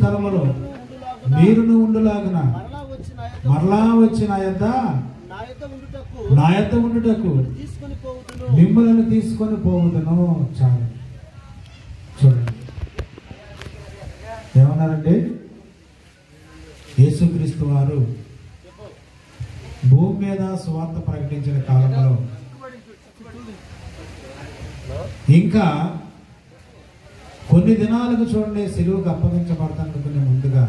స్థలములో మీరును ఉండులాగున మరలా వచ్చి నా యొద్ద ఉండుటకు మిమ్మల్ని తీసుకొని పోవుదును. చాలు. చూడండి ఏమన్నారండి? యేసుక్రీస్తు వారు భూమి మీద సువార్త ప్రకటించిన కాలంలో ఇంకా కొన్ని దినాలకు చూడండి సిలువకు అప్పగించబడతానుకునే ముందుగా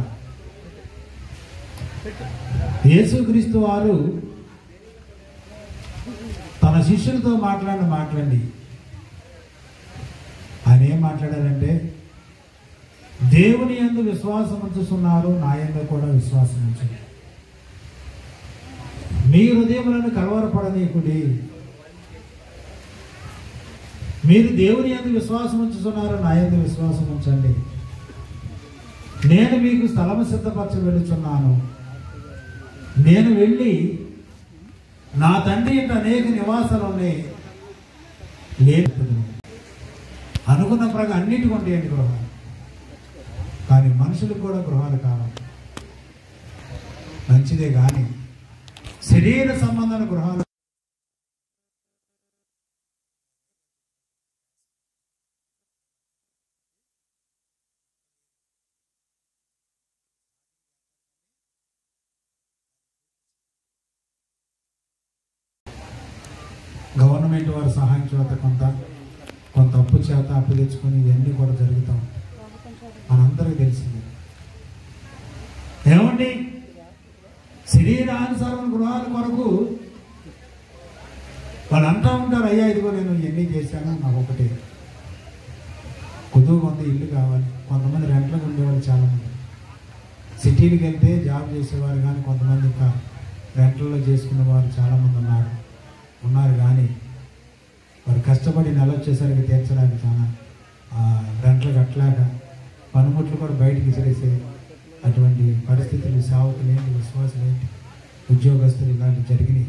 యేసుక్రీస్తు వారు తన శిష్యులతో మాట్లాడండి. ఆయన ఏం మాట్లాడారంటే, దేవుని యందు విశ్వాసం ఉంచుతున్నారు, నా యందు కూడా విశ్వాసం ఉంచండి. మీ హృదయములను కలవరపడనీయకుడి. మీరు దేవుని యందు విశ్వాసం ఉంచుతున్నారు, నా యందు విశ్వాసం ఉంచండి. నేను మీకు స్థలము సిద్ధపరచ వెళుచున్నాను. నేను వెళ్ళి నా తండ్రి ఇంట అనేక నివాసాలు ఉన్నాయి, లేదు అనుకున్న ప్రకారం అన్నిటికీ ఉంటాయండి గృహాలు. కానీ మనుషులకు కూడా గృహాలు కావాలి, మంచిదే. కానీ శరీర సంబంధమైన గృహాలు గవర్నమెంట్ వారి సహాయం చేత కొంత అప్పు చేత అప్పు తెచ్చుకొని ఇవన్నీ కూడా జరుగుతూ ఉంటాయి. మనందరికీ తెలిసింది. ఏమండి, శరీరానుసారం గృహాల కొరకు వాళ్ళు అంటూ ఉంటారు, అయ్యా ఇదిగో నేను ఇవన్నీ చేశాను, నాకు ఒకటి కొంత ఇల్లు కావాలి. కొంతమంది రెంట్లకు ఉండేవాళ్ళు చాలామంది. సిటీలకు వెళ్తే జాబ్ చేసేవారు, కానీ కొంతమంది ఇంకా రెంట్లలో చేసుకునే వారు చాలామంది ఉన్నారు. కానీ వారు కష్టపడి నెల వచ్చేసరికి తీర్చడానికి చాలా రెంట్లు కట్టలేక పనిముట్లు కూడా బయటికి విసిరేసే అటువంటి పరిస్థితులు సేవకులు ఏంటి, విశ్వాసులు ఏంటి, ఉద్యోగస్తులు ఇలాంటివి జరిగినాయి.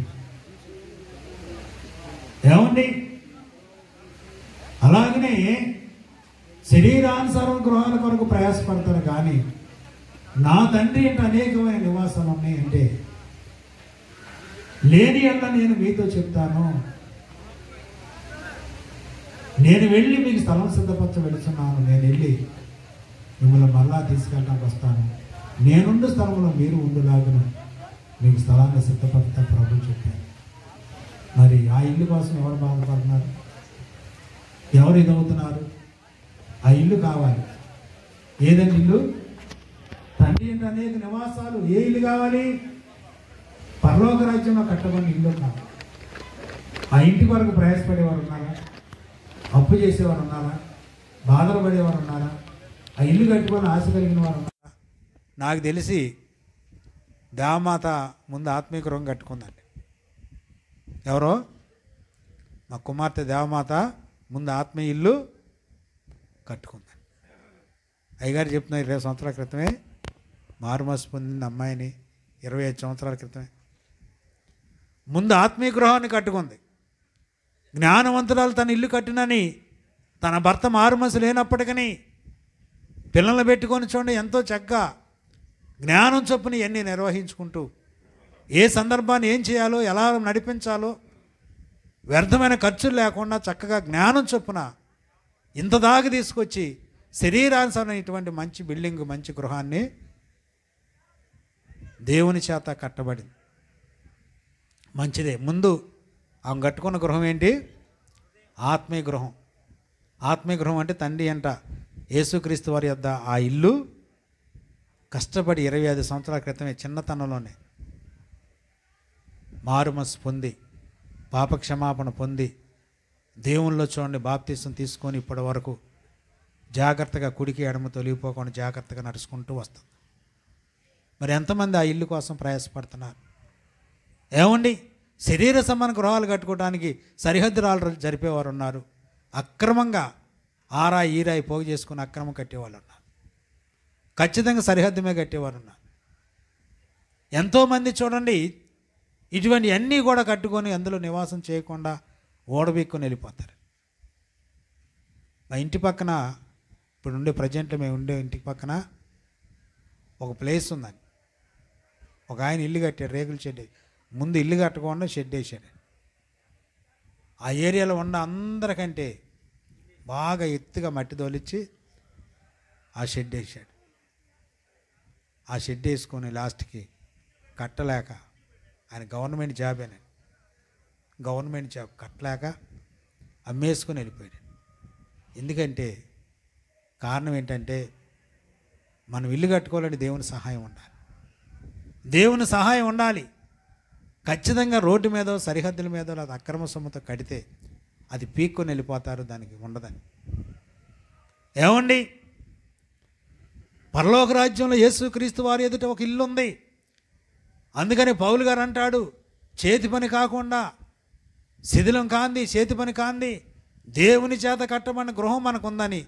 ఏమండి, అలాగనే శరీరానుసారం గృహాల కొరకు ప్రయాసపడతారు. కానీ నా తండ్రి అంటే అనేకమైన నివాసాలు ఉన్నాయి అంటే, లేని అన్న నేను మీతో చెప్తాను, నేను వెళ్ళి మీకు స్థలం సిద్ధపరచ వెళుతున్నాను. నేను వెళ్ళి మిమ్మల్ని మళ్ళా తీసుకెళ్ళడానికి వస్తాను. నేనుండు స్థలంలో మీరు ఉండులాగును మీకు స్థలాన్ని సిద్ధపడతా ప్రభు చెప్పాను. మరి ఆ ఇల్లు కోసం ఎవరు బాధపడుతున్నారు? ఎవరు ఇదవుతున్నారు? ఆ ఇల్లు కావాలి. ఏదండి ఇల్లు? తండ్రి అంటే అనేక నివాసాలు. ఏ ఇల్లు కావాలి? పరలోక రాజ్యంలో కట్టబడిన ఇల్లు ఉన్నారు. ఆ ఇంటి వరకు ప్రయాసపడేవారు ఉన్నారా? అప్పు చేసేవారు ఉన్నారా? బాధలు పడేవారు ఉన్నారా? ఆ ఇల్లు కట్టుకొని ఆశ కలిగిన వారు ఉన్నారా? నాకు తెలిసి దేవమాత ముందు ఆత్మీయ గృహం కట్టుకుందండి. ఎవరో మా కుమార్తె దేవమాత ముందు ఆత్మీయ ఇల్లు కట్టుకుందండి. అయ్యగారు చెప్తున్నారు 20 సంవత్సరాల క్రితమే మారుమనసు పొందిన అమ్మాయిని, 25 సంవత్సరాల క్రితమే ముందు ఆత్మీయ గృహాన్ని కట్టుకుంది. జ్ఞానవంతురాలు తన ఇల్లు కట్టినని తన భర్త మారుమనసు లేనప్పటికీ పిల్లలు పెట్టుకొని చూడండి ఎంతో చక్కగా జ్ఞానం చొప్పున ఇవన్నీ నిర్వహించుకుంటూ ఏ సందర్భాన్ని ఏం చేయాలో, ఎలా నడిపించాలో వ్యర్థమైన ఖర్చులు లేకుండా చక్కగా జ్ఞానం చొప్పున ఇంత దాకా తీసుకొచ్చి శరీరానుసారం ఇటువంటి మంచి బిల్డింగ్, మంచి గృహాన్ని దేవుని చేత కట్టబడింది. మంచిదే. ముందు ఆమె కట్టుకున్న గృహం ఏంటి? ఆత్మీయ గృహం. ఆత్మీయ గృహం అంటే తండ్రి అంట యేసుక్రీస్తు వారి యొద్ద ఆ ఇల్లు కష్టపడి 25 సంవత్సరాల క్రితమే చిన్నతనంలోనే మారుమనసు పొంది పాపక్షమాపణ పొంది దేవునిలో చూడండి బాప్తీసం తీసుకొని ఇప్పటి వరకు జాగ్రత్తగా కుడికి ఎడమ తొలిగిపోకుండా జాగ్రత్తగా నడుచుకుంటూ వస్తుంది. మరి ఎంతమంది ఆ ఇల్లు కోసం ప్రయాసపడుతున్నారు? ఏమండి, శరీర సంబంధ గృహాలు కట్టుకోవడానికి సరిహద్దు రాళ్ళు జరిపేవారు ఉన్నారు. అక్రమంగా ఆరాయి ఈరాయి పోగు చేసుకుని అక్రమం కట్టేవాళ్ళు ఉన్నారు. ఖచ్చితంగా సరిహద్దు మీద కట్టేవారు ఉన్నారు. ఎంతోమంది చూడండి ఇటువంటి అన్నీ కూడా కట్టుకొని అందులో నివాసం చేయకుండా ఓడబెక్కుని వెళ్ళిపోతారు. మా ఇంటి పక్కన ఇప్పుడు ఉండే ప్రజెంట్లో మేము ఉండే ఇంటి పక్కన ఒక ప్లేస్ ఉందని. ఒక ఆయన ఇల్లు కట్టాడు, రేకుల షెడ్. ముందు ఇల్లు కట్టకుండా షెడ్ వేసాడు. ఆ ఏరియాలో ఉన్న అందరికంటే బాగా ఎత్తుగా మట్టి తోలిచ్చి ఆ షెడ్ వేసాడు. ఆ షెడ్ వేసుకొని లాస్ట్కి కట్టలేక, ఆయన గవర్నమెంట్ జాబేనండి, గవర్నమెంట్ జాబ్ కట్టలేక అమ్మేసుకొని వెళ్ళిపోయాడు. ఎందుకంటే కారణం ఏంటంటే మనం ఇల్లు కట్టుకోవాలంటే దేవుని సహాయం ఉండాలి. దేవుని సహాయం ఉండాలి. ఖచ్చితంగా రోడ్డు మీదో సరిహద్దుల మీదో లేదా అక్రమ సొమ్ముతో కడితే అది పీక్కొని వెళ్ళిపోతారు, దానికి ఉండదని. ఏమండి, పరలోక రాజ్యంలో యేసుక్రీస్తు వారి ఎదుట ఒక ఇల్లు ఉంది. అందుకని పౌలు గారు అంటాడు, చేతి పని కాకుండా, శిథిలం కాంది, చేతి పని కాంది, దేవుని చేత కట్టబడిన గృహం మనకుందని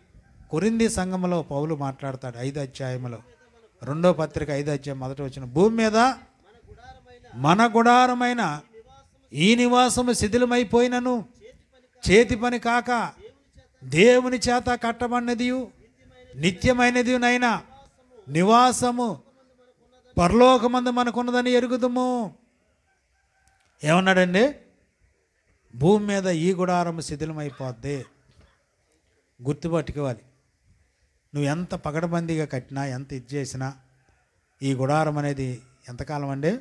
కొరింథీ సంఘములో పౌలు మాట్లాడతాడు. 5వ అధ్యాయంలో 2వ పత్రిక 5వ అధ్యాయం 1వ వచనం. భూమి మీద మన గుడారమైన ఈ నివాసము శిథిలమైపోయినను చేతి పని కాక దేవుని చేత కట్టబడినది నిత్యమైనది నైనా నివాసము పరలోకమందు మనకున్నదని ఎరుగుదుము. ఏమన్నాడండి? భూమి మీద ఈ గుడారము శిథిలమైపోద్ది. గుర్తుపట్టుకోవాలి. నువ్వు ఎంత పగడబందీగా కట్టినా, ఎంత ఇది చేసినా, ఈ గుడారం అనేది ఎంతకాలం అండి?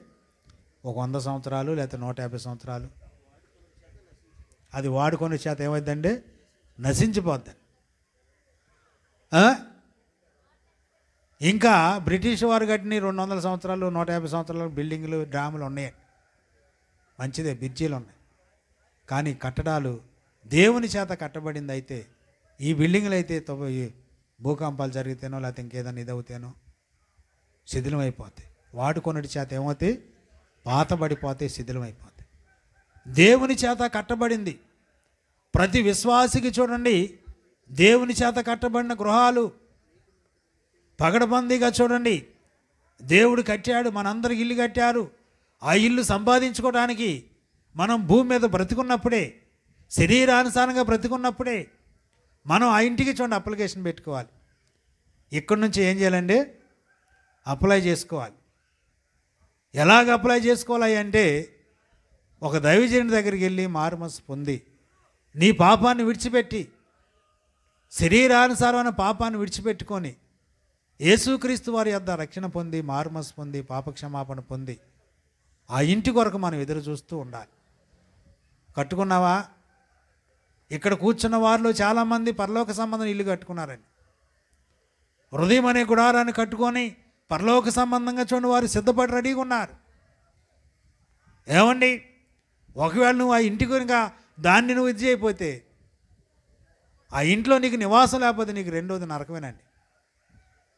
ఒక 100 సంవత్సరాలు లేకపోతే 150 సంవత్సరాలు. అది వాడుకొని చేత ఏమైందండి? నశించిపోద్ది. ఇంకా బ్రిటిష్ వారు కట్టిన 200 సంవత్సరాలు 150 సంవత్సరాలు బిల్డింగులు, డ్యాములు ఉన్నాయి, మంచిదే, బ్రిడ్జీలు ఉన్నాయి. కానీ కట్టడాలు దేవుని చేత కట్టబడింది అయితే, ఈ బిల్డింగులు అయితే భూకంపాలు జరిగితేనో లేకపోతే ఇంకేదైనా ఇదవుతేనో శిథిలం అయిపోతాయి. వాడుకొనటి చేత ఏమవుతాయి? పాతబడిపోతాయి, శిథిలం అయిపోతాయి. దేవుని చేత కట్టబడింది. ప్రతి విశ్వాసికి చూడండి, దేవుని చేత కట్టబడిన గృహాలు పగడబందీగా చూడండి. దేవుడు కట్టాడు, మనందరికి ఇల్లు కట్టారు. ఆ ఇల్లు సంపాదించుకోవడానికి మనం భూమి మీద బ్రతికున్నప్పుడే, శరీరానుసారంగా బ్రతికున్నప్పుడే మనం ఆ ఇంటికి చూడండి అప్లికేషన్ పెట్టుకోవాలి. ఇక్కడి నుంచి ఏం చేయాలండి? అప్లై చేసుకోవాలి. ఎలాగ అప్లై చేసుకోవాలి అంటే, ఒక దైవజనుడి దగ్గరికి వెళ్ళి మారుమనసు పొంది నీ పాపాన్ని విడిచిపెట్టి, శరీరానుసారమైన పాపాన్ని విడిచిపెట్టుకొని యేసుక్రీస్తు వారి యొద్ద రక్షణ పొంది, మారుమనసు పొంది, పాపక్షమాపణ పొంది ఆ ఇంటి కొరకు మనం ఎదురు చూస్తూ ఉండాలి. కట్టుకున్నావా? ఇక్కడ కూర్చున్న వారిలో చాలామంది పరలోక సంబంధం ఇల్లు కట్టుకున్నారండి. హృదయం అనే గుడారాన్ని కట్టుకొని పరలోక సంబంధంగా చూడండి వారు సిద్ధపడి రెడీగా ఉన్నారు. ఏమండి, ఒకవేళ నువ్వు ఆ ఇంటి కనుక దాన్ని నువ్వు ఇది చేయకపోతే, ఆ ఇంట్లో నీకు నివాసం లేకపోతే నీకు రెండోది నరకమేనండి.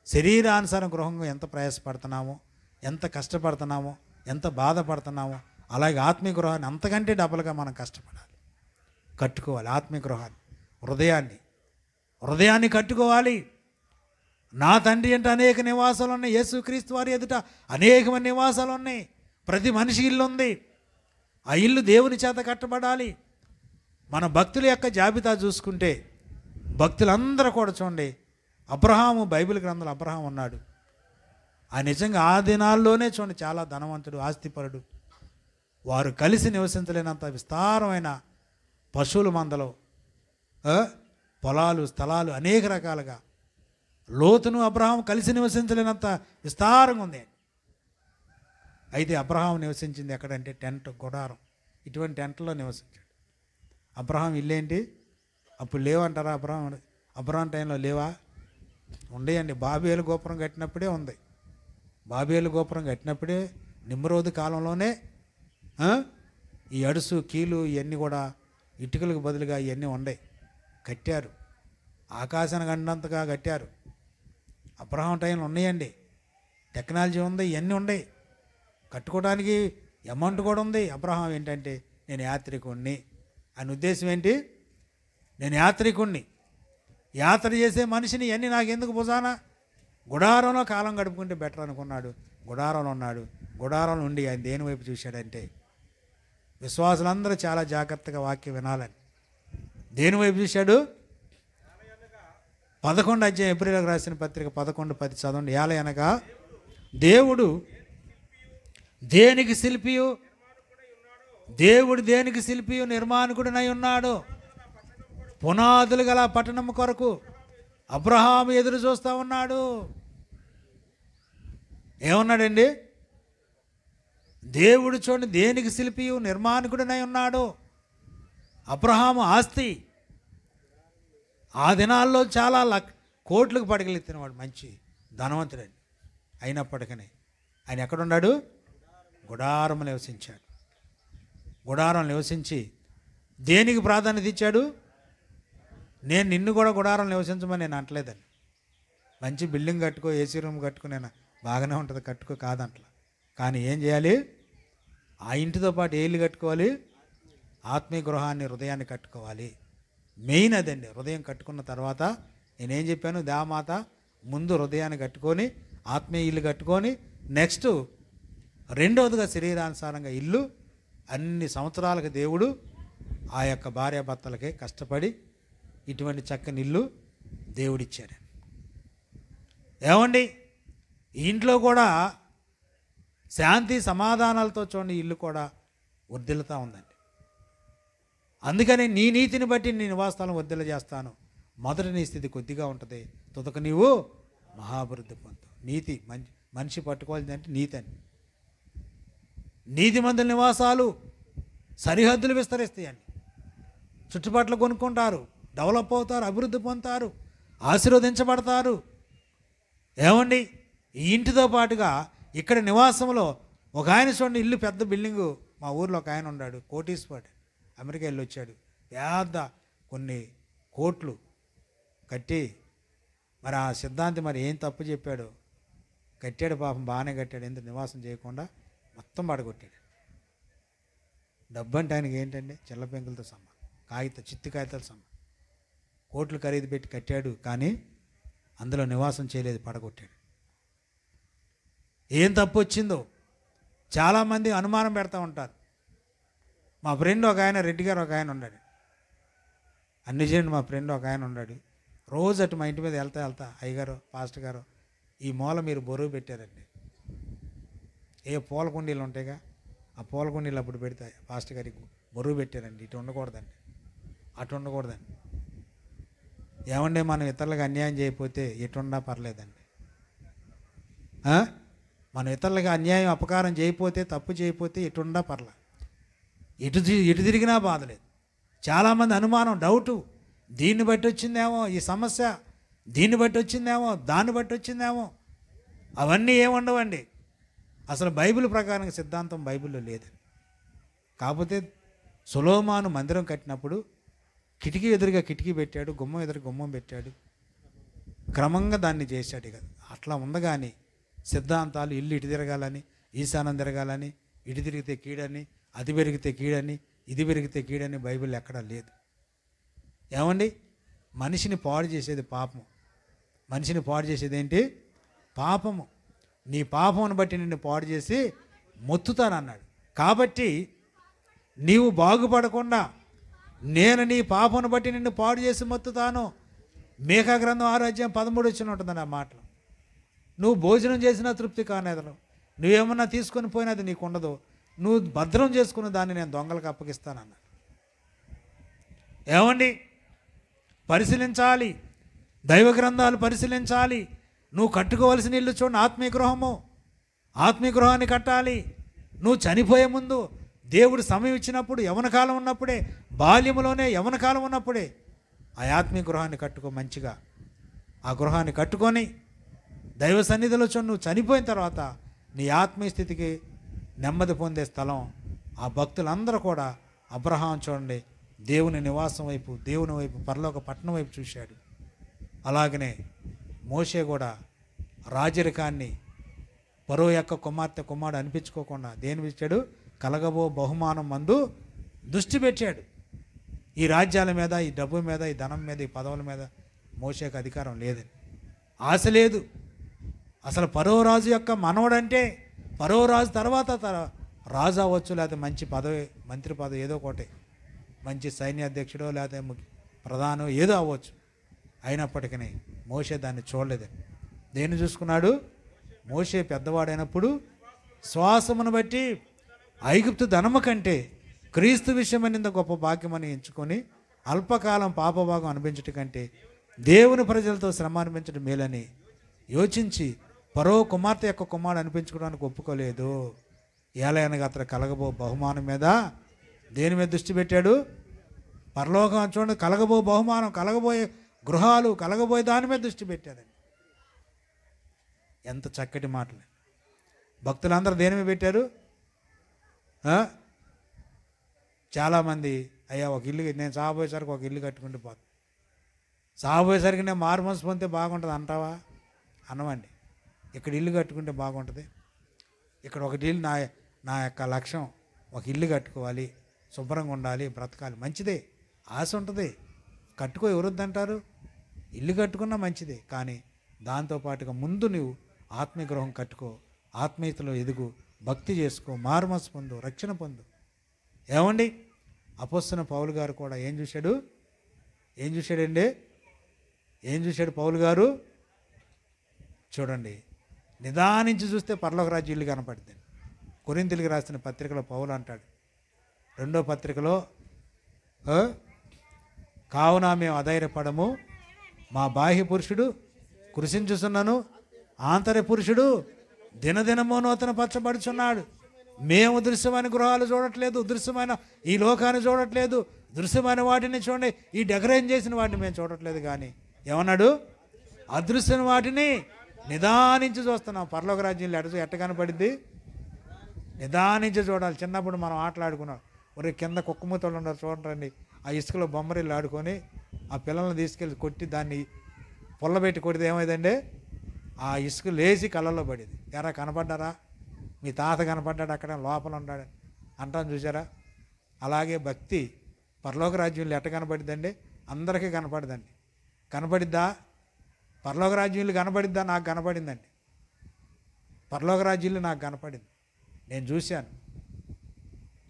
శరీరానుసారం గృహంగా ఎంత ప్రయాసపడుతున్నామో, ఎంత కష్టపడుతున్నామో, ఎంత బాధపడుతున్నామో, అలాగే ఆత్మీయ గృహాన్ని అంతకంటే డబల్గా మనం కష్టపడాలి, కట్టుకోవాలి. ఆత్మీయ గృహాన్ని, హృదయాన్ని కట్టుకోవాలి. నా తండ్రి అంటే అనేక నివాసాలు ఉన్నాయి. యేసుక్రీస్తు వారి ఎదుట అనేకమైన నివాసాలు ఉన్నాయి. ప్రతి మనిషి ఇల్లు ఉంది. ఆ ఇల్లు దేవుని చేత కట్టబడాలి. మన భక్తుల యొక్క జాబితా చూసుకుంటే భక్తులందరూ కూడా చూడండి, అబ్రహాము, బైబిల్ గ్రంథంలో అబ్రహాం ఉన్నాడు. ఆయన నిజంగా ఆ దినాల్లోనే చూడండి చాలా ధనవంతుడు, ఆస్తిపరుడు. వారు కలిసి నివసించలేనంత విస్తారమైన పశువుల మందలో, పొలాలు, స్థలాలు అనేక రకాలుగా. లోతును అబ్రహాం కలిసి నివసించలేనంత విస్తారంగా ఉంది. అయితే అబ్రహాం నివసించింది ఎక్కడంటే టెంట్, గుడారం. ఇటువంటి టెంట్లో నివసించాడు. అబ్రహాం ఇల్లేంటి అప్పుడు లేవంటారా? అబ్రహాం టైంలో లేవా? ఉండేయండి. బాబేలు గోపురం కట్టినప్పుడే ఉంది. బాబేలు గోపురం కట్టినప్పుడే, నిమ్రోదు కాలంలోనే ఈ అడుసు, కీలు ఇవన్నీ కూడా ఇటుకలకు బదులుగా ఇవన్నీ ఉండే కట్టారు. ఆకాశానికి అండంతగా కట్టారు. అబ్రహాం టైంలో ఉన్నాయండి. టెక్నాలజీ ఉంది, ఇవన్నీ ఉన్నాయి. కట్టుకోవడానికి అమౌంట్ కూడా ఉంది. అబ్రహాం ఏంటంటే నేను యాత్రికుణ్ణి అని ఉద్దేశం ఏంటి? నేను యాత్రికుణ్ణి, యాత్ర చేసే మనిషిని ఇవన్నీ నాకెందుకు భుజాన? గుడారంలో కాలం గడుపుకుంటే బెటర్ అనుకున్నాడు. గుడారంలో ఉన్నాడు. గుడారంలో ఉండి ఆయన దేని వైపు చూశాడంటే, విశ్వాసులందరూ చాలా జాగ్రత్తగా వాక్యం వినాలని దేని వైపు చూశాడు? 11వ అధ్యాయం, ఏప్రిల్కి రాసిన పత్రిక 11:10 చదవండి. ఏలయనగా దేవుడు దేనికి శిల్పియు, దేవుడు దేనికి శిల్పియు నిర్మాణకుడినై ఉన్నాడు. పునాదులు గల పట్టణం కొరకు అబ్రహాము ఎదురు చూస్తూ ఉన్నాడు. ఏమన్నాడండి? దేవుడు చూడండి దేనికి శిల్పియు నిర్మాణకుడినై ఉన్నాడు. అబ్రహాము ఆస్తి ఆ దినాల్లో చాలా కోట్లకు పడగలెత్తినవాడు, మంచి ధనవంతుడని. అయినప్పటికీ ఆయన ఎక్కడున్నాడు? గుడారం నివసించాడు. గుడారం నివసించి దేనికి ప్రాధాన్యత ఇచ్చాడు? నేను నిన్ను కూడా గుడారం నివసించమని నేను అంటలేదండి. మంచి బిల్డింగ్ కట్టుకో, ఏసీ రూమ్ కట్టుకో, నేను బాగానే ఉంటుంది కట్టుకో కాదంటలా. కానీ ఏం చేయాలి? ఆ ఇంటితో పాటు ఏ ఇల్లు కట్టుకోవాలి? ఆత్మీయ గృహాన్ని, హృదయాన్ని కట్టుకోవాలి. మెయిన్ అదండి. హృదయం కట్టుకున్న తర్వాత నేనేం చెప్పాను? దేవమాత ముందు హృదయాన్ని కట్టుకొని ఆత్మీయ ఇల్లు కట్టుకొని, నెక్స్ట్ రెండవదిగా శరీరానుసారంగా ఇల్లు. అన్ని సంవత్సరాలకు దేవుడు ఆ యొక్క భార్యాభర్తలకి కష్టపడి ఇటువంటి చక్కని ఇల్లు దేవుడిచ్చాడు. ఏమండి, ఇంట్లో కూడా శాంతి సమాధానాలతో చూడండి ఇల్లు కూడా వర్ధిల్లుతూ ఉందండి. అందుకని నీ నీతిని బట్టి నీ నివాసాలను వర్ధిల్ల చేస్తాను. మొదట నీ స్థితి కొద్దిగా ఉంటుంది, తుదక నీవు మహాభివృద్ధి పొందుతావు. నీతి మనిషి పట్టుకోవాల్సిందంటే నీతి అని. నీతిమంతుల నివాసాలు సరిహద్దులు విస్తరిస్తాయండి. చుట్టుపక్కల కొనుక్కుంటారు, డెవలప్ అవుతారు, అభివృద్ధి పొందుతారు, ఆశీర్వదించబడతారు. ఏమండి, ఈ ఇంటితో పాటుగా ఇక్కడ నివాసంలో ఒక ఆయన చూడండి, ఇల్లు పెద్ద బిల్డింగు. మా ఊర్లో ఒక ఆయన ఉన్నాడు, కోటీశ్వరుడు, అమెరికా వెళ్ళి వచ్చాడు. పెద్ద కొన్ని కోట్లు కట్టి, మరి ఆ సిద్ధాంతి మరి ఏం తప్పు చెప్పాడు? కట్టాడు పాపం, బాగానే కట్టాడు. ఎందుకు నివాసం చేయకుండా మొత్తం పడగొట్టాడు. డబ్బు అంటే ఆయనకి ఏంటండి? చిల్ల పెంకులతో సమానం, చిత్తి కాగితాలు సమానం. కోట్లు ఖరీదు పెట్టి కట్టాడు, కానీ అందులో నివాసం చేయలేదు, పడగొట్టాడు. ఏం తప్పు వచ్చిందో చాలామంది అనుమానం పెడతా ఉంటారు. మా ఫ్రెండ్ ఒక ఆయన, రెడ్డి గారు ఒక ఆయన ఉన్నాడు, అన్ని చేయండి. మా ఫ్రెండ్ ఒక ఆయన ఉన్నాడు, రోజు అటు మా ఇంటి మీద వెళ్తా అయ్యగారు, పాస్టర్ గారు, ఈ మూల మీరు బరువు పెట్టారండి. ఏ పూల కుండీలు ఉంటాయిగా, ఆ పూల కుండీలు అప్పుడు పెడతాయి. పాస్టర్ గారికి బరువు పెట్టారండి, ఇటు ఉండకూడదండి, అటు ఉండకూడదండి. ఏమంటే మనం ఇతరులకు అన్యాయం చేయకపోతే ఎటున్నా పర్లేదండి. మనం ఇతరులకు అన్యాయం అపకారం చేయకపోతే, తప్పు చేయకపోతే ఎటున్నా పర్లేదు, ఎటు తిరిగినా బాధలేదు. చాలామంది అనుమానం, డౌటు, దీన్ని బట్టి వచ్చిందేమో ఈ సమస్య, దీన్ని బట్టి వచ్చిందేమో, దాన్ని బట్టి వచ్చిందేమో. అవన్నీ ఏముండవండి. అసలు బైబిల్ ప్రకారం సిద్ధాంతం బైబిల్లో లేదు. కాకపోతే సొలొమోను మందిరం కట్టినప్పుడు కిటికీ ఎదురుగా కిటికీ పెట్టాడు, గుమ్మం ఎదురు గుమ్మం పెట్టాడు, క్రమంగా దాన్ని చేశాడు. ఇక అట్లా ఉంది. కానీ సిద్ధాంతాలు ఇల్లు ఇటు తిరగాలని, ఈశానం తిరగాలని, ఇటు తిరిగితే కీడని, అది పెరిగితే కీడని, ఇది పెరిగితే కీడని బైబిల్ ఎక్కడా లేదు. ఏమండి, మనిషిని పాడు చేసేది పాపము. మనిషిని పాడు చేసేది ఏంటి? పాపము. నీ పాపమును బట్టి నిన్ను పాడు చేసి మొత్తుతానన్నాడు. కాబట్టి నీవు బాగుపడకుండా నేను నీ పాపమును బట్టి నిన్ను పాడు చేసి మొత్తుతాను. మీకా గ్రంథం 6:13 ఉంటుందండి ఆ మాటలు. నువ్వు భోజనం చేసినా తృప్తి కానేదను, నువ్వేమన్నా తీసుకొని పోయినది నీకు ఉండదు, నువ్వు భద్రం చేసుకున్న దాన్ని నేను దొంగలకు అప్పగిస్తానన్నా. ఏమండి, పరిశీలించాలి, దైవ గ్రంథాలు పరిశీలించాలి. నువ్వు కట్టుకోవలసిన ఇల్లు చూడండి, ఆత్మీయ గృహము. ఆత్మీయ గృహాన్ని కట్టాలి. నువ్వు చనిపోయే ముందు దేవుడు సమయం ఇచ్చినప్పుడు, యవన కాలం ఉన్నప్పుడే, బాల్యములోనే యవన కాలం ఉన్నప్పుడే ఆ ఆత్మీయ గృహాన్ని కట్టుకో మంచిగా. ఆ గృహాన్ని కట్టుకొని దైవ సన్నిధిలో చూడండి, నువ్వు చనిపోయిన తర్వాత నీ ఆత్మీయ స్థితికి నెమ్మది పొందే స్థలం. ఆ భక్తులందరూ కూడా అబ్రహాం చూడండి, దేవుని నివాసం వైపు, దేవుని వైపు, పరలోక పట్టణం వైపు చూశాడు. అలాగనే మోషే కూడా రాజరికాన్ని, ఫరో యొక్క కుమారుడు అనిపించుకోకుండా దేని ఇచ్చాడు? కలగబో బహుమానం మందు దృష్టి పెట్టాడు. ఈ రాజ్యాల మీద, ఈ డబ్బు మీద, ఈ ధనం మీద, ఈ పదవుల మీద మోషేకు అధికారం లేదని, ఆశ లేదు. అసలు ఫరో రాజు యొక్క మనవడంటే, ఫరో రాజు తర్వాత రాజు అవ్వచ్చు, లేకపోతే మంచి పదవి, మంత్రి పదవి ఏదో ఒకటి, మంచి సైన్యాధ్యక్షుడో లేకపోతే ప్రధానం ఏదో అవ్వచ్చు. అయినప్పటికీ మోషే దాన్ని చూడలేదండి. దేన్ని చూసుకున్నాడు? మోషే పెద్దవాడైనప్పుడు శ్వాసమును బట్టి ఐగుప్తు ధనము కంటే క్రీస్తు విషయమైనంత గొప్ప భాగ్యమని ఎంచుకొని అల్పకాలం పాపభాగం అనిపించటం కంటే దేవుని ప్రజలతో శ్రమ అనిపించడం మేలని యోచించి పరో కుమార్తె యొక్క కుమారుడు అనిపించుకోవడానికి ఒప్పుకోలేదు. ఏలయనగా అతను కలగబో బహుమానం మీద దేని మీద దృష్టి పెట్టాడు? పరలోకం చూడండి, కలగబో బహుమానం, కలగబోయే గృహాలు, కలగబోయే దాని మీద దృష్టి పెట్టాడండి. ఎంత చక్కటి మాటలు! భక్తులందరూ దేని మీద పెట్టారు? చాలామంది అయ్యా ఒక ఇల్లు, నేను సాగబోయేసరికి ఒక ఇల్లు కట్టుకుంటూ పోతాను, సాగబోయేసరికి నేను మారు మనసు పొందితే బాగుంటుంది అంటావా? అనవండి. ఇక్కడ ఇల్లు కట్టుకుంటే బాగుంటుంది, ఇక్కడ ఒకటి ఇల్లు, నా యొక్క లక్ష్యం ఒక ఇల్లు కట్టుకోవాలి, శుభ్రంగా ఉండాలి, బ్రతకాలి, మంచిదే, ఆశ ఉంటుంది, కట్టుకో, ఎవరొద్దంటారు? ఇల్లు కట్టుకున్నా మంచిదే. కానీ దాంతోపాటుగా ముందు నువ్వు ఆత్మీయ గృహం కట్టుకో, ఆత్మీయతలో ఎదుగు, భక్తి చేసుకో, మారు మనసు పొందు, రక్షణ పొందు. ఏమండి, అపోస్తలుడైన పౌలు గారు కూడా ఏం చూశాడు? ఏం చూశాడండి? ఏం చూశాడు పౌలు గారు? చూడండి, నిదానించి చూస్తే పరలోక రాజ్యం ఇల్లు కనపడుతుంది. కొరింథీయులకు రాసిన పత్రికలో పౌలు అంటాడు, 2వ పత్రికలో, కావున మేము అధైర్యపడము, మా బాహ్య పురుషుడు కృషించుచున్నను, ఆంతర్య పురుషుడు దినదినమో నూతన పరచబడుచున్నాడు. మేము దృశ్యమైన గృహాలు చూడట్లేదు, దృశ్యమైన ఈ లోకాన్ని చూడట్లేదు, దృశ్యమైన వాటిని చూడండి, ఈ డెకరేషన్ చేసిన వాటిని మేము చూడట్లేదు. కానీ ఏమన్నాడు? అదృశ్యమైన వాటిని నిదానించి చూస్తున్నాం. పరలోక రాజ్యంలో ఎట్ట కనపడింది? నిదానించి చూడాలి. చిన్నప్పుడు మనం ఆటలాడుకున్నాం, ఒరే కింద కుక్కమూతలు ఉన్నారు చూడండి, ఆ ఇసుకలో బొమ్మరిల్లు ఆడుకొని ఆ పిల్లల్ని తీసుకెళ్ళి కొట్టి దాన్ని పొల్లబెట్టి కొడితే ఏమైందండి? ఆ ఇసుక లేచి కళ్ళల్లో పడేది. ఎరా కనపడ్డారా? మీ తాత కనపడ్డాడు, అక్కడ లోపల ఉన్నాడు అంటాను, చూసారా? అలాగే భక్తి పరలోక రాజ్యంలో ఎట్ట కనపడిద్దండి? అందరికీ కనపడదండి. కనపడిద్దా? పరలోక రాజ్యంలో కనపడిద్దా? నాకు కనపడిందండి. పరలోక రాజ్యంలో నాకు కనపడింది, నేను చూశాను.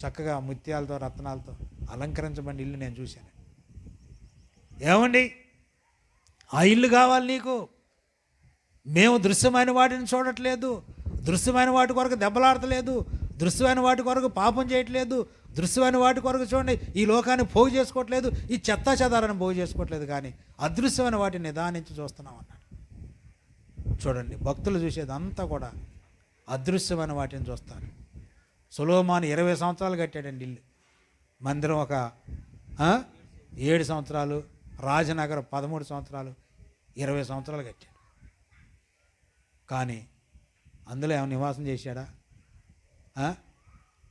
చక్కగా ముత్యాలతో రత్నాలతో అలంకరించబడిన ఇల్లు నేను చూశాను. ఏమండి, ఆ ఇల్లు కావాలి నీకు. మేము దృశ్యమైన వాటిని చూడట్లేదు, దృశ్యమైన వాటి కొరకు దెబ్బలాడతలేదు, దృశ్యమైన వాటి కొరకు పాపం చేయట్లేదు, దృశ్యమైన వాటి కొరకు చూడండి ఈ లోకాన్ని పోగు చేసుకోవట్లేదు, ఈ చెత్తా చెదారాన్ని పోగు చేసుకోవట్లేదు. కానీ అదృశ్యమైన వాటిని నిదానించి చూస్తున్నాం అన్నాడు. చూడండి, భక్తులు చూసేది అంతా కూడా అదృశ్యమైన వాటిని చూస్తారు. సొలొమోను 20 సంవత్సరాలు కట్టాడండి ఇల్లు. మందిరం ఒక 7 సంవత్సరాలు, రాజనగరం 13 సంవత్సరాలు, 20 సంవత్సరాలు కట్టాడు. కానీ అందులో ఏమైనా నివాసం చేశాడా?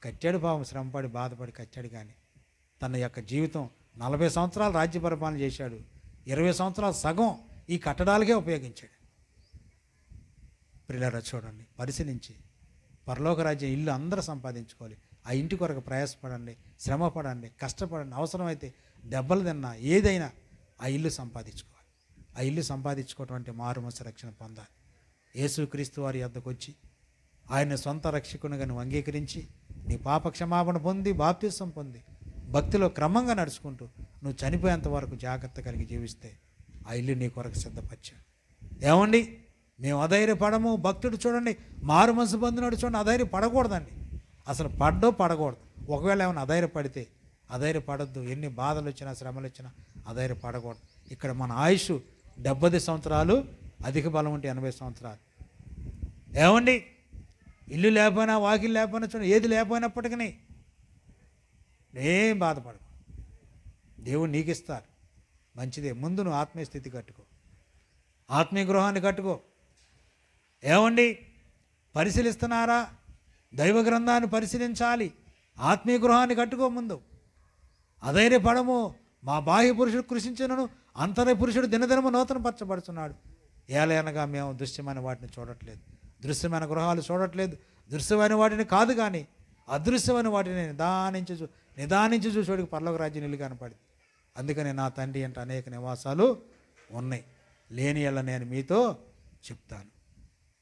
కట్టాడు, పాపం శ్రమపడి బాధపడి కట్టాడు. కానీ తన యొక్క జీవితం 40 సంవత్సరాలు రాజ్య పరిపాలన చేశాడు, 20 సంవత్సరాలు సగం ఈ కట్టడాలకే ఉపయోగించాడు. ప్రియులారా చూడండి, పరిశీలించి పరలోక రాజ్యం ఇల్లు అందరూ సంపాదించుకోవాలి. ఆ ఇంటి కొరకు ప్రయాసపడండి, శ్రమ పడండి, కష్టపడండి, అవసరమైతే దెబ్బలు తిన్నా ఏదైనా ఆ ఇల్లు సంపాదించుకోవాలి. ఆ ఇల్లు సంపాదించుకోవటం అంటే మారుమనసు రక్షణ పొందాలి. యేసుక్రీస్తు వారి వద్దకు వచ్చి ఆయన సొంత రక్షకునిగా నువ్వు అంగీకరించి నీ పాప క్షమాపణ పొంది బాప్తిసం పొంది భక్తిలో క్రమంగా నడుచుకుంటూ నువ్వు చనిపోయేంత వరకు జాగ్రత్త కలిగి జీవిస్తే ఆ ఇల్లు నీ కొరకు సిద్ధపరిచాడు. ఏమండి, మేము అధైర్యపడము. భక్తుడు చూడండి, మారు మనసు పొందినాడు చూడండి, అధైర్యపడకూడదండి. అసలు పడకూడదు. ఒకవేళ ఏమైనా అధైర్యపడితే అధైర్యపడద్దు. ఎన్ని బాధలు వచ్చినా శ్రమలు వచ్చినా అధైర్యపడకూడదు. ఇక్కడ మన ఆయుష్ 70 సంవత్సరాలు, అధిక బలం ఉంటే 80 సంవత్సరాలు. ఏమండి, ఇల్లు లేకపోయినా వాకిలు లేకపోయినా చూడండి, ఏది లేకపోయినప్పటికీ ఏం బాధపడకు, దేవుడు నీకు ఇస్తారు, మంచిదే. ముందు నువ్వు ఆత్మీయ స్థితి కట్టుకో, ఆత్మీయ గృహాన్ని కట్టుకో. ఏమండి, పరిశీలిస్తున్నారా? దైవ గ్రంథాన్ని పరిశీలించాలి, ఆత్మీయ గృహాన్ని కట్టుకో. ముందు అధైర్యపడము, మా బాహ్య పురుషుడు కృషించినను అంతర్య పురుషుడు దినదినము నూతన పరచబడుతున్నాడు. ఏలయనగా మేము దృశ్యమైన వాటిని చూడట్లేదు, దృశ్యమైన గృహాలు చూడట్లేదు, దృశ్యమైన వాటిని కాదు కానీ అదృశ్యమైన వాటిని నిదానించి చూసేవాడికి పరలోక రాజ్యం ఇల్లు కనపడింది. అందుకని నా తండ్రి అంటే అనేక నివాసాలు ఉన్నాయి, లేని ఎల్ల నేను మీతో చెప్తాను.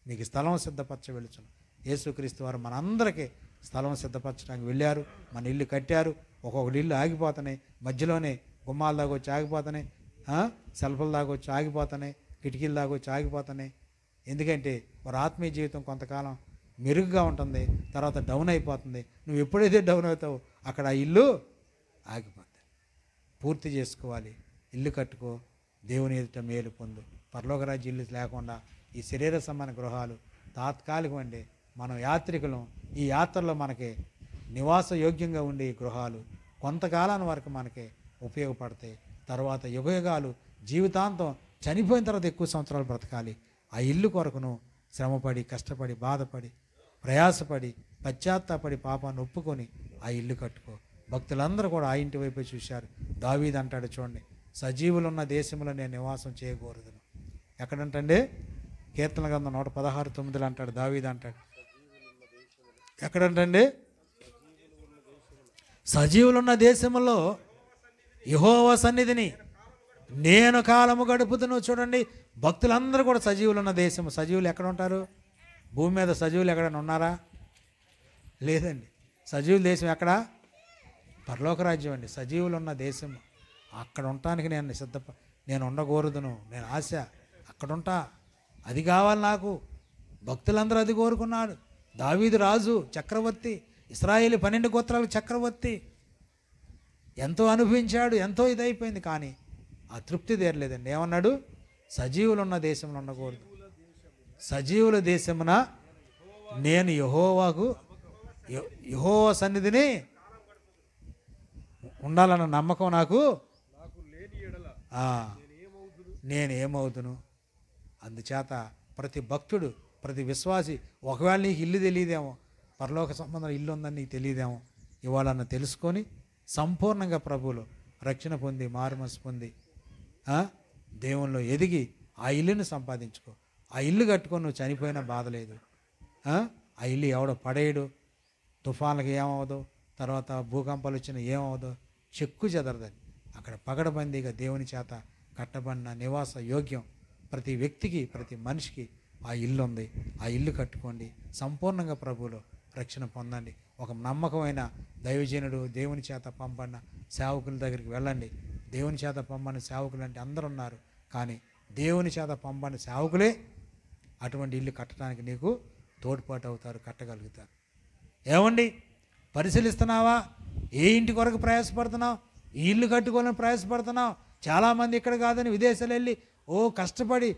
మీకు స్థలం సిద్ధపరచ వెళుచును. యేసుక్రీస్తు వారు మనందరికీ స్థలం సిద్ధపరచడానికి వెళ్ళారు, మన ఇల్లు కట్టారు. ఒక్కొక్కటి ఇల్లు ఆగిపోతున్నాయి, మధ్యలోనే గుమ్మాల దాకా వచ్చి ఆగిపోతున్నాయి, సెల్ఫుల దాకా వచ్చి ఆగిపోతున్నాయి, కిటికీల దాకా వచ్చి ఆగిపోతున్నాయి. ఎందుకంటే వారి ఆత్మీయ జీవితం కొంతకాలం మెరుగ్గా ఉంటుంది, తర్వాత డౌన్ అయిపోతుంది. నువ్వు ఎప్పుడైతే డౌన్ అవుతావో అక్కడ ఆ ఇల్లు ఆగిపోతుంది. పూర్తి చేసుకోవాలి, ఇల్లు కట్టుకో, దేవుని ఎదుట మేలు పొందు. పరలోక రాజ్య ఇల్లు లేకుండా ఈ శరీర సంబంధ గృహాలు తాత్కాలికం అండి. మనం యాత్రికులం. ఈ యాత్రలో మనకి నివాస యోగ్యంగా ఉండే ఈ గృహాలు కొంతకాలం వరకు మనకి ఉపయోగపడతాయి. తర్వాత యుగయుగాలు జీవితాంతం చనిపోయిన తర్వాత ఎక్కువ సంవత్సరాలు బ్రతకాలి. ఆ ఇల్లు కొరకును శ్రమపడి, కష్టపడి, బాధపడి, ప్రయాసపడి, పశ్చాత్తాపడి, పాపాన్ని ఒప్పుకొని ఆ ఇల్లు కట్టుకో. భక్తులందరూ కూడా ఆ ఇంటి వైపే చూశారు. దావీదు అంటాడు చూడండి, సజీవులున్న దేశంలో నేను నివాసం చేయకూడదును. ఎక్కడంటండి? కీర్తన గ్రంథం 116:9 అంటాడు, దావీదు అంటాడు. ఎక్కడంటండి? సజీవులున్న దేశంలో యెహోవా సన్నిధిని నేను కాలము గడుపుతును. చూడండి, భక్తులందరూ కూడా సజీవులు ఉన్న దేశం. సజీవులు ఎక్కడ ఉంటారు? భూమి మీద సజీవులు ఎక్కడైనా ఉన్నారా? లేదండి. సజీవుల దేశం ఎక్కడ? పరలోక రాజ్యం అండి. సజీవులు ఉన్న దేశం. అక్కడ ఉండటానికి నేను ఉండకూడదును. నేను ఆశ అక్కడ ఉంటా, అది కావాలి నాకు. భక్తులందరూ అది కోరుకున్నాడు. దావీదు రాజు, చక్రవర్తి, ఇశ్రాయేలు 12 గోత్రాలకు చక్రవర్తి. ఎంతో అనుభవించాడు, ఎంతో ఇదైపోయింది, కానీ ఆ తృప్తి తీరలేదండి. ఏమన్నాడు? సజీవులు ఉన్న దేశంలో ఉండకూడదు. సజీవుల దేశమున నేను యెహోవా సన్నిధిని ఉండాలన్న నమ్మకం నాకు నేనేమవుతును. అందుచేత ప్రతి భక్తుడు, ప్రతి విశ్వాసి, ఒకవేళ నీకు ఇల్లు తెలియదేమో, పరలోక సంబంధం ఇల్లు ఉందని నీకు తెలియదేమో, ఇవాళ తెలుసుకొని సంపూర్ణంగా ప్రభువులో రక్షణ పొంది, మారుమనసు పొంది, దేవునిలో ఎదిగి ఆ ఇల్లుని సంపాదించుకో. ఆ ఇల్లు కట్టుకొని నువ్వు చనిపోయినా బాధ లేదు. ఆ ఇల్లు ఎవడో పడేయడు, తుఫాన్లకు ఏమవదో, తర్వాత భూకంపాలు వచ్చినా ఏమవదో, చెక్కు చెదరదని. అక్కడ పగడబందీగా దేవుని చేత కట్టబడిన నివాస యోగ్యం ప్రతి వ్యక్తికి, ప్రతి మనిషికి ఆ ఇల్లు ఉంది. ఆ ఇల్లు కట్టుకోండి, సంపూర్ణంగా ప్రభువులో రక్షణ పొందండి. ఒక నమ్మకమైన దైవజనుడు, దేవుని చేత పంపడిన సేవకుల దగ్గరికి వెళ్ళండి. దేవుని చేత పంపడిన సేవకులు అంటే అందరూ ఉన్నారు, కానీ దేవుని చేత పంపడిన సేవకులే అటువంటి ఇల్లు కట్టడానికి నీకు తోడ్పాటు అవుతారు, కట్టగలుగుతారు. ఏమండి, పరిశీలిస్తున్నావా? ఏ ఇంటి కొరకు ప్రయాసపడుతున్నావు? ఈ ఇల్లు కట్టుకోవాలని ప్రయాసపడుతున్నావు. చాలామంది ఇక్కడ కాదని విదేశాలు వెళ్ళి కష్టపడి,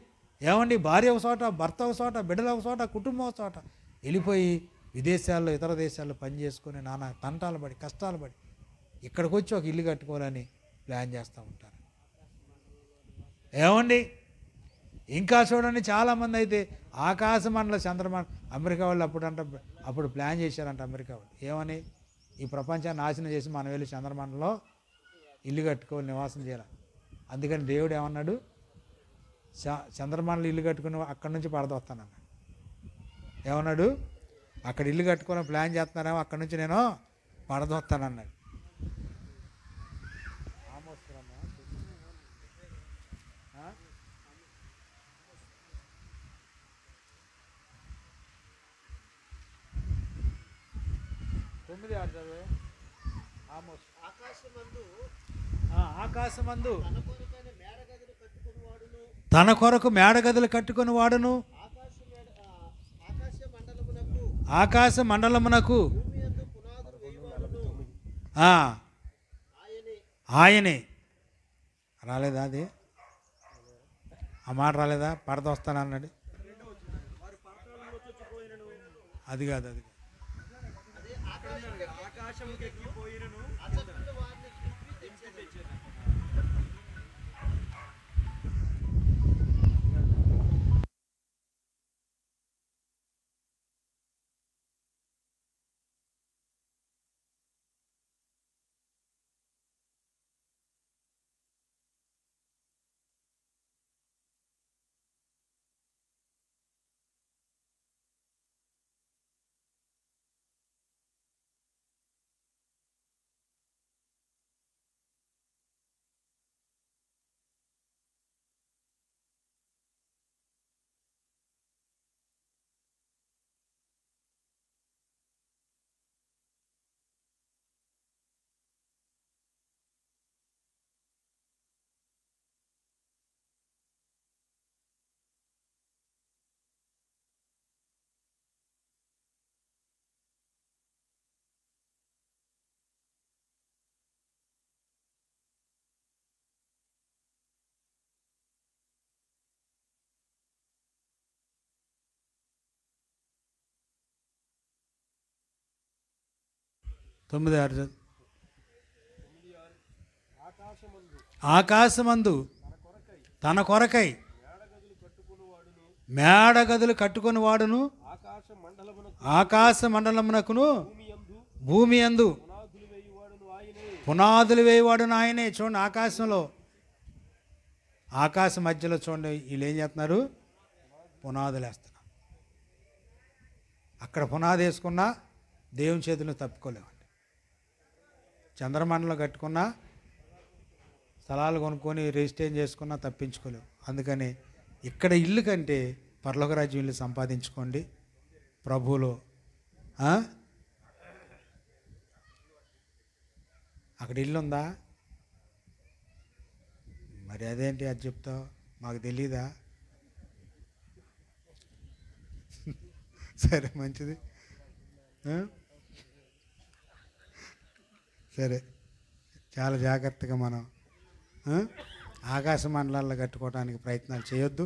ఏమండి, భార్య ఒక చోట, భర్త ఒక చోట, బిడ్డలు ఒక చోట, కుటుంబం ఒక చోట వెళ్ళిపోయి విదేశాల్లో, ఇతర దేశాల్లో పని చేసుకుని నానా తంటాలు పడి, కష్టాలు పడి ఇక్కడికి వచ్చి ఒక ఇల్లు కట్టుకోవాలని ప్లాన్ చేస్తూ ఉంటారు. ఏమండి, ఇంకా చూడండి, చాలామంది అయితే ఆకాశమండల చంద్రమండలం, అమెరికా వాళ్ళు అప్పుడు ప్లాన్ చేశారంట. అమెరికా వాళ్ళు ఏమని? ఈ ప్రపంచాన్ని నాశనం చేసి మనం వెళ్ళి చంద్రమండలంలో ఇల్లు కట్టుకోవాలి, నివాసం చేయాలి. అందుకని దేవుడు ఏమన్నాడు? చంద్రమండలం ఇల్లు కట్టుకుని అక్కడి నుంచి పడదొస్తానన్నాడు. ఏమన్నాడు? అక్కడ ఇల్లు కట్టుకోవాలని ప్లాన్ చేస్తున్నారేమో, అక్కడి నుంచి నేను పడదొస్తానన్నాడు. ఆకాశమందు తన కొరకు మేడగదులు కట్టుకుని వాడును, ఆకాశ మండలమునకు ఆయనే. రాలేదా? అది ఆ మాట రాలేదా? పడదొస్తానన్నాడు. అది కాదు, అది 9:6 ఆకాశమందు తన కొరకై మేడగదులు కట్టుకొని వాడును ఆకాశ మండలమునకును భూమి యందు పునాదులు వేయవాడును ఆయనే. చూడండి, ఆకాశంలో ఆకాశం మధ్యలో చూడండి వీళ్ళు ఏం చేస్తున్నారు, పునాదులు వేస్తున్నారు. అక్కడ పునాది వేసుకున్నా దేవుని చేతులను తప్పుకోలేమండి. చంద్రమండలం కట్టుకున్నా, స్థలాలు కొనుక్కొని రిజిస్ట్రేషన్ చేసుకున్నా తప్పించుకోలేవు. అందుకని ఇక్కడ ఇల్లు కంటే పరలోక రాజ్యం ఇల్లు సంపాదించుకోండి ప్రభువులో. అక్కడ ఇల్లు ఉందా? మరి అదేంటి అది చెప్తావు, మాకు తెలీదా? సరే, మంచిది. సరే, చాలా జాగ్రత్తగా మనం ఆకాశ మండలాల్లో కట్టుకోవడానికి ప్రయత్నాలు చేయొద్దు.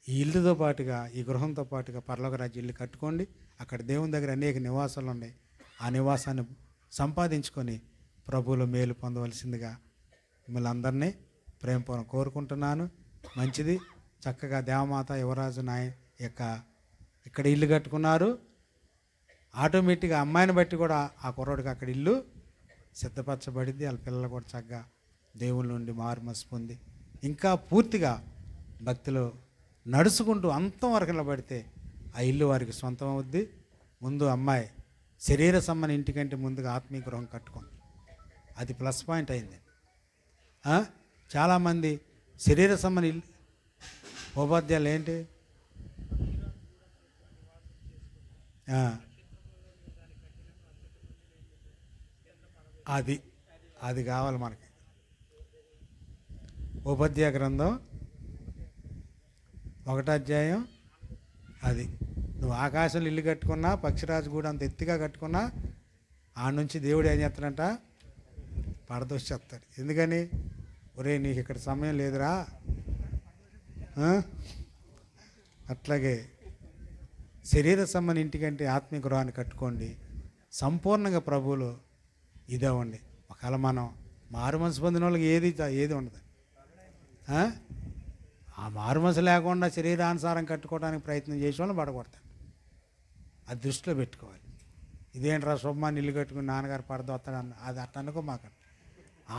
ఈ ఇల్లుతో పాటుగా, ఈ గృహంతో పాటుగా పరలోక రాజ్యం ఇల్లు కట్టుకోండి. అక్కడ దేవుని దగ్గర అనేక నివాసాలు ఉన్నాయి. ఆ నివాసాన్ని సంపాదించుకొని ప్రభువులో మేలు పొందవలసిందిగా మిమ్మల్ని అందరినీ ప్రేమపూర్వకం కోరుకుంటున్నాను. మంచిది. చక్కగా దేవమాత యువరాజు ఇక్కడ ఇల్లు కట్టుకున్నారు. ఆటోమేటిక్గా అమ్మాయిని బట్టి కూడా ఆ కుర్రోడికి అక్కడ ఇల్లు సిద్ధపరచబడింది. వాళ్ళ పిల్లలు కూడా చక్కగా దేవుళ్ళ నుండి మారుమనసు పొంది ఇంకా పూర్తిగా భక్తిలో నడుచుకుంటూ అంతం వరకు నిలబడితే ఆ ఇల్లు వారికి సొంతం అవుద్ది. ముందు అమ్మాయి శరీర సంబంధం ఇంటికంటే ముందుగా ఆత్మీయ గృహం కట్టుకుంది. అది ప్లస్ పాయింట్ అయింది. చాలామంది శరీర సంబంధం ఉపాధ్యాయులు ఏంటి, అది కావాలి మనకి. ఉపాధ్యాయ గ్రంథం 1వ అధ్యాయం అది. నువ్వు ఆకాశంలో ఇల్లు కట్టుకున్నా, పక్షిరాజు కూడా అంత ఎత్తుగా కట్టుకున్నా, ఆ నుంచి దేవుడు ఏం చేస్తాడంట, పడదోసి చెప్తాడు. ఎందుకని, ఒరే నీకు ఇక్కడ సమయం లేదురా. అట్లాగే శరీర సంబంధం ఇంటికంటే ఆత్మీయ గృహాన్ని కట్టుకోండి. సంపూర్ణంగా ప్రభువులు ఇదేవండి. ఒకవేళ మనం మారు మనసు పొందిన వాళ్ళకి ఏది ఉండదు. ఆ మారు మనసు లేకుండా శరీరానుసారం కట్టుకోవడానికి ప్రయత్నం చేసే వాళ్ళని పడగొడతాడు. అది దృష్టిలో పెట్టుకోవాలి. ఇదేంట్రా శుభమాన్ని ఇల్లు కట్టుకుని నాన్నగారు పడదొస్తాడు అది అట్ట అనుకోమాకండి.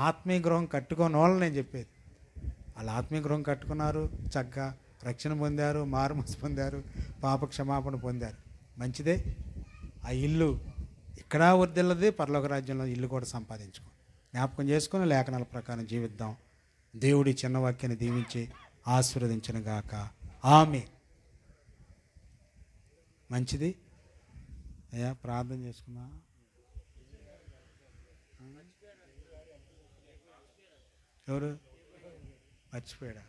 ఆత్మీయ గృహం కట్టుకోని వాళ్ళు నేను చెప్పేది. వాళ్ళు ఆత్మీయ గృహం కట్టుకున్నారు, చక్కగా రక్షణ పొందారు, మారు మనసు పొందారు, పాప క్షమాపణ పొందారు. మంచిదే. ఆ ఇల్లు ఇక్కడ వర్ధిల్లది, పరలోక రాజ్యంలో ఇల్లు కూడా సంపాదించుకో. జ్ఞాపకం చేసుకుని లేఖనాల ప్రకారం జీవిద్దాం. దేవుడి చిన్న వాక్యాన్ని దీవించి ఆశీర్వదించిన గాక. ఆమేన్. మంచిది. అయ్యా ప్రార్థన చేసుకున్నా. ఎవరు మర్చిపోయాడా?